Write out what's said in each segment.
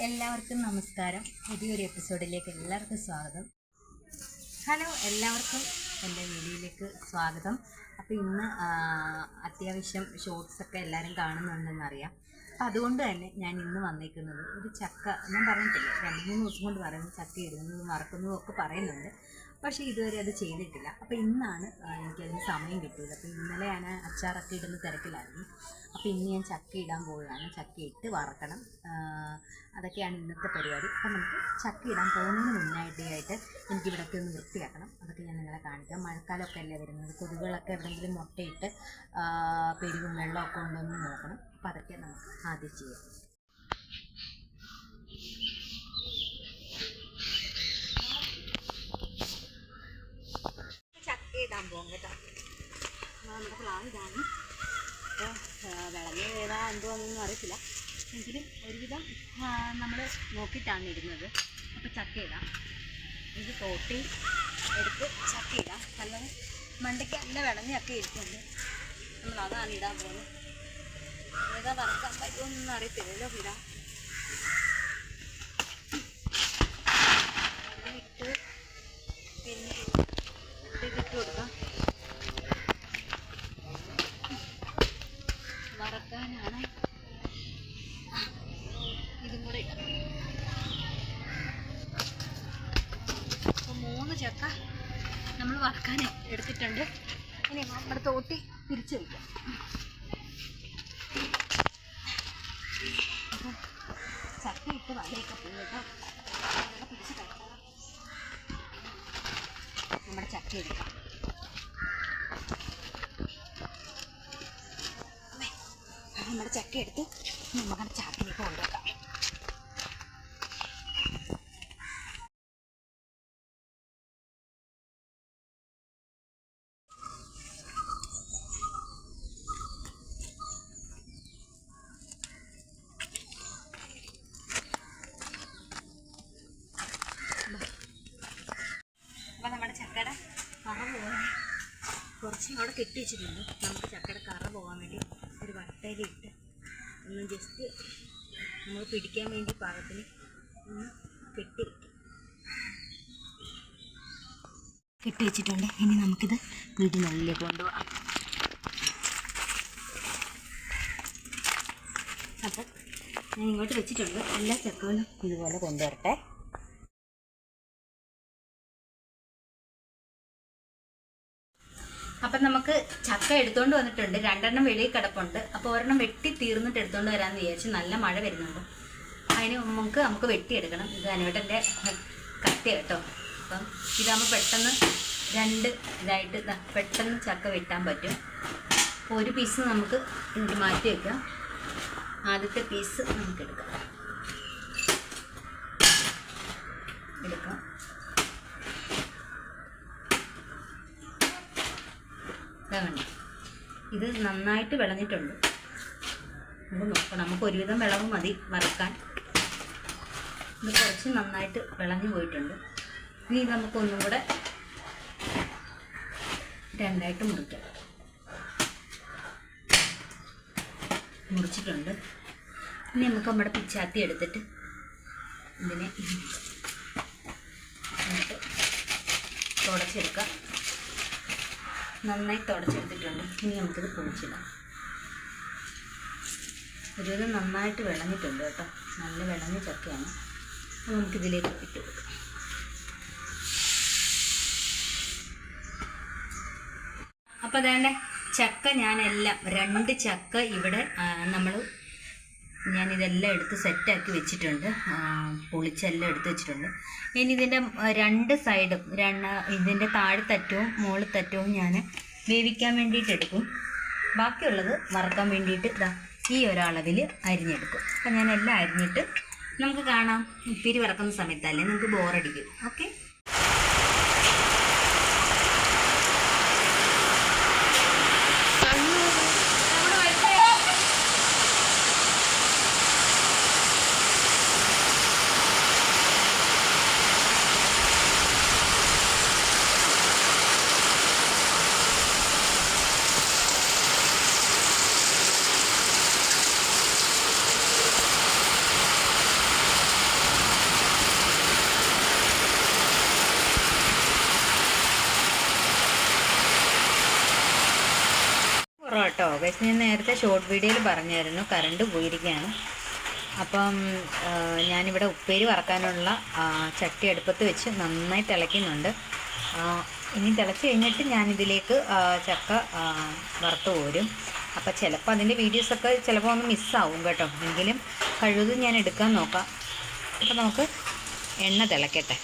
എല്ലാവർക്കും നമസ്കാരം. പുതിയൊരു എപ്പിസോഡിലേക്ക് എല്ലാവർക്കും സ്വാഗതം. ഹലോ, എല്ലാവർക്കും എൻ്റെ വീഡിയോയിലേക്ക് സ്വാഗതം. അപ്പോൾ ഇന്ന് അത്യാവശ്യം ഷോർട്സൊക്കെ എല്ലാവരും കാണുന്നുണ്ടെന്നറിയാം. അപ്പോൾ അതുകൊണ്ട് തന്നെ ഞാൻ ഇന്ന് വന്നേക്കുന്നത് ഒരു ചക്ക, ഞാൻ പറഞ്ഞിട്ടില്ല 2-3 ദിവസം കൊണ്ട് പറയുന്നത് ചക്ക ഇടുന്നതും വറക്കുന്നതും ഒക്കെ പറയുന്നുണ്ട്, പക്ഷേ ഇതുവരെ അത് ചെയ്തിട്ടില്ല. അപ്പോൾ ഇന്നാണ് എനിക്കതിന് സമയം കിട്ടിയത്. അപ്പോൾ ഇന്നലെ ഞാൻ അച്ചാറൊക്കെ ഇടുന്ന തിരക്കിലായിരുന്നു. അപ്പോൾ ഇന്ന് ഞാൻ ചക്ക ഇടാൻ പോവുകയാണ്. ചക്ക ഇട്ട് വറക്കണം, അതൊക്കെയാണ് ഇന്നത്തെ പരിപാടി. അപ്പം നമുക്ക് ചക്ക ഇടാൻ പോകുന്നതിന് മുന്നായിട്ട് എനിക്കിവിടെയൊക്കെ ഒന്ന് വൃത്തിയാക്കണം. അതൊക്കെ ഞാൻ നിങ്ങളെ കാണിക്കാം. മഴക്കാലമൊക്കെ അല്ലേ വരുന്നത്, കൊതുകുകളൊക്കെ എവിടെയെങ്കിലും മുട്ടയിട്ട് പെരുകും വെള്ളമൊക്കെ ഉണ്ടോയെന്ന് നോക്കണം. അപ്പോൾ അതൊക്കെ നമുക്ക് ആദ്യം ചെയ്യാം. ചക്ക ഇടാൻ പോകും കേട്ടോ. നമ്മുടെ പ്ലാവ് ഇതാണ്. അപ്പോൾ വിളഞ്ഞ് ഏതാ എന്തുവാന്നൊന്നും അറിയത്തില്ല, എങ്കിലും ഒരുവിധം നമ്മൾ നോക്കിയിട്ടാണ് ഇടുന്നത്. അപ്പോൾ ചക്ക ഇടാം. ഇത് തോട്ടി എടുത്ത് ചക്ക ഇടാം. നല്ലത് മണ്ടയ്ക്ക് നല്ല വിളഞ്ഞൊക്കെ ഇരിക്കുന്നുണ്ട്. നമ്മൾ അതാണ് ഇടാൻ പോകുന്നത്. ഏതാ വറക്കാൻ പറ്റുമെന്നൊന്നും അറിയത്തില്ലല്ലോ. ഇടാം. ഇട്ട് പിന്നെ ഇതിട്ട് കൊടുക്കാം. വറക്കാനാണ് ഇതും കൂടെ ഇടാം. അപ്പോൾ 3 ചക്ക നമ്മൾ വറക്കാൻ എടുത്തിട്ടുണ്ട്. ഇനി നമ്മുടെ തോട്ടി തിരിച്ചു വയ്ക്കാം. അപ്പോൾ ചക്ക ഇട്ട് വലയൊക്കെ പോയി കേട്ടോ. പിടിച്ച് കഴിക്കണം. നമ്മുടെ ചക്ക എടുക്കാം. നമ്മുടെ ചക്ക എടുത്ത് നമ്മുടെ ചാക്കിലേക്ക് കൊണ്ടുവെക്കാം. അപ്പോൾ നമ്മുടെ ചക്കയുടെ കറ പോകാൻ കുറച്ച് അവിടെ കെട്ടി വെച്ചിട്ടുണ്ട്. നമുക്ക് ചക്കയുടെ കറ പോകാൻ വേണ്ടി ഒരു വട്ടയിലിട്ട് ഒന്ന് ജസ്റ്റ് നമ്മൾ പിടിക്കാൻ വേണ്ടി പാകത്തിന് ഒന്ന് കെട്ടി വെച്ചിട്ടുണ്ട്. ഇനി നമുക്കിത് വീടിനുള്ളിലേക്ക് കൊണ്ടുപോകാം. അപ്പം ഞാൻ ഇങ്ങോട്ട് വെച്ചിട്ടുണ്ട്. എല്ലാ ചക്കകളും ഇതുപോലെ കൊണ്ടുവരട്ടെ. അപ്പം നമുക്ക് ചക്ക എടുത്തുകൊണ്ട് വന്നിട്ടുണ്ട്. 2 വെളിയിൽ കിടപ്പുണ്ട്. അപ്പോൾ ഒരെണ്ണം വെട്ടി തീർന്നിട്ട് എടുത്തുകൊണ്ട് വരാമെന്ന് വിചാരിച്ചു. നല്ല മഴ വരുന്നുണ്ട്. അതിന് നമുക്ക് വെട്ടിയെടുക്കണം. ഇത് അനുവേട്ടൻ്റെ കത്തി കേട്ടോ. അപ്പം ഇതാകുമ്പോൾ പെട്ടെന്ന് 2 ഇതായിട്ട് പെട്ടെന്ന് ചക്ക വെട്ടാൻ പറ്റും. അപ്പോൾ ഒരു പീസ് നമുക്ക് ഇതിന് മാറ്റി വയ്ക്കാം. ആദ്യത്തെ പീസ് നമുക്ക് എടുക്കാം. ഇത് നന്നായിട്ട് വിളഞ്ഞിട്ടുണ്ട്. നമുക്ക് നോക്കണം. നമുക്ക് ഒരുവിധം വിളവ് മതി വറക്കാൻ. ഇത് കുറച്ച് നന്നായിട്ട് വിളഞ്ഞു പോയിട്ടുണ്ട്. ഇനി ഇത് നമുക്കൊന്നും കൂടെ 2ആയിട്ട് മുറിക്കാം. മുറിച്ചിട്ടുണ്ട്. ഇനി നമുക്ക് നമ്മുടെ പിച്ചാത്തി എടുത്തിട്ട് ഇതിനെ എന്നിട്ട് തുടച്ചെടുക്കാം. നന്നായി തുടച്ചെടുത്തിട്ടുണ്ട്. ഇനി നമുക്കിത് പൊളിച്ചിടാം. ഒരുവിധം നന്നായിട്ട് വിളഞ്ഞിട്ടുണ്ട് കേട്ടോ. നല്ല വിളഞ്ഞ ചക്കയാണ്. അപ്പോൾ നമുക്കിതിലേക്ക് ഇട്ട് കൊടുക്കാം. അപ്പോൾ അതേണ്ട ചക്ക ഞാനെല്ലാം 2 ചക്ക ഇവിടെ ഞാനിതെല്ലാം എടുത്ത് സെറ്റാക്കി വെച്ചിട്ടുണ്ട്. പൊളിച്ചെല്ലാം എടുത്ത് വെച്ചിട്ടുണ്ട്. ഇനി ഇതിൻ്റെ 2 സൈഡും ഇതിൻ്റെ താഴെത്തറ്റവും മുകളിലത്തറ്റവും ഞാൻ വേവിക്കാൻ വേണ്ടിയിട്ട് എടുക്കും. ബാക്കിയുള്ളത് വറക്കാൻ വേണ്ടിയിട്ട് ഈ ഒരളവിൽ അരിഞ്ഞെടുക്കും. അപ്പം ഞാനെല്ലാം അരിഞ്ഞിട്ട് നമുക്ക് കാണാം. ഉപ്പേരി വറക്കുന്ന സമയത്തല്ലേ നിങ്ങൾക്ക് ബോറടിക്കും. ഓക്കെ. ഗൈസ്, ഞാൻ നേരത്തെ ഷോർട്ട് വീഡിയോയിൽ പറഞ്ഞായിരുന്നു കറണ്ട് പോയിരിക്കുകയാണ്. അപ്പം ഞാനിവിടെ ഉപ്പേരി വറക്കാനുള്ള ചട്ടി അടുപ്പത്ത് വെച്ച് നന്നായി തിളയ്ക്കുന്നുണ്ട്. ഇനി തിളച്ച് കഴിഞ്ഞിട്ട് ഞാനിതിലേക്ക് ചക്ക വറുത്ത് പോരും. അപ്പോൾ ചിലപ്പോൾ അതിൻ്റെ വീഡിയോസൊക്കെ ചിലപ്പോൾ ഒന്ന് മിസ്സാവും കേട്ടോ. എങ്കിലും കഴിവതും ഞാൻ എടുക്കാൻ നോക്കാം. അപ്പോൾ നമുക്ക് എണ്ണ തിളക്കട്ടെ.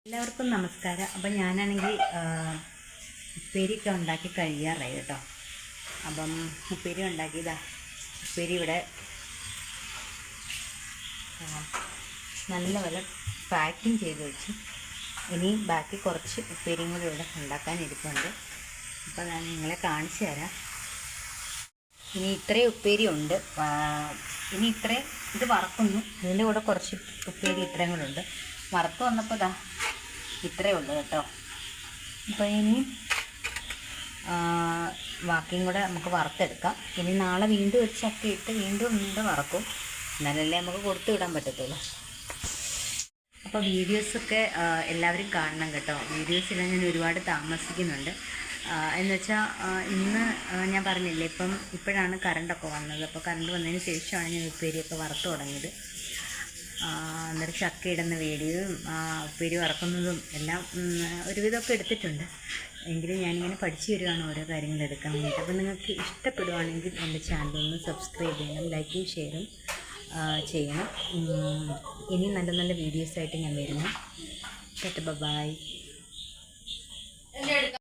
എല്ലാവർക്കും നമസ്കാരം. അപ്പം ഞാനാണെങ്കിൽ ഉപ്പേരിയൊക്കെ ഉണ്ടാക്കി കഴിയാറായി കേട്ടോ. അപ്പം ഉപ്പേരി ഉണ്ടാക്കിയതാ. ഉപ്പേരി ഇവിടെ നല്ലപോലെ പാക്കിങ് ചെയ്ത് വെച്ച് ഇനി ബാക്കി കുറച്ച് ഉപ്പേരിയും കൂടി ഇവിടെ ഉണ്ടാക്കാനിരിപ്പുണ്ട്. അപ്പോൾ ഞാൻ നിങ്ങളെ കാണിച്ചു തരാം. ഇനി ഇത്രയും ഉപ്പേരി ഉണ്ട്. ഇനി ഇത്രയും ഇത് വറക്കുന്നു. ഇതിൻ്റെ കൂടെ കുറച്ച് ഉപ്പേരി ഇത്രയും കൂടെ ഉണ്ട്. വറുത്ത് വന്നപ്പോൾ ഇതാ ഇത്രയേ ഉള്ളൂ കേട്ടോ. അപ്പോൾ ഇനി ബാക്കിയും കൂടെ നമുക്ക് വറുത്തെടുക്കാം. ഇനി നാളെ വീണ്ടും ഒരു ചക്ക ഇട്ട് വീണ്ടും ഒന്നുകൂടെ വറക്കും. എന്നാലല്ലേ നമുക്ക് കൊടുത്തു വിടാൻ പറ്റത്തുള്ളൂ. അപ്പോൾ വീഡിയോസൊക്കെ എല്ലാവരും കാണണം കേട്ടോ. വീഡിയോസിലാണ് ഞാൻ ഒരുപാട് താമസിക്കുന്നുണ്ട്. എന്നുവെച്ചാൽ ഇന്ന് ഞാൻ പറഞ്ഞില്ലേ, ഇപ്പോഴാണ് കറണ്ടൊക്കെ വന്നത്. അപ്പോൾ കറണ്ട് വന്നതിന് ശേഷമാണ് ഞാൻ ഉപ്പേരിയൊക്കെ വറുത്ത് തുടങ്ങിയത്. അന്നേരം ചക്ക ഇടുന്ന വീഡിയോയും ഉപ്പേരി വറക്കുന്നതും എല്ലാം ഒരുവിധമൊക്കെ എടുത്തിട്ടുണ്ട്. എങ്കിലും ഞാനിങ്ങനെ പഠിച്ചു വരികയാണ് ഓരോ കാര്യങ്ങൾ എടുക്കാൻ വേണ്ടിയിട്ട്. അപ്പോൾ നിങ്ങൾക്ക് ഇഷ്ടപ്പെടുവാണെങ്കിൽ എൻ്റെ ചാനലൊന്ന് സബ്സ്ക്രൈബ് ചെയ്യണം, ലൈക്കും ഷെയറും ചെയ്യണം. ഇനി നല്ല നല്ല വീഡിയോസായിട്ട് ഞാൻ വരുന്നു. ബൈ.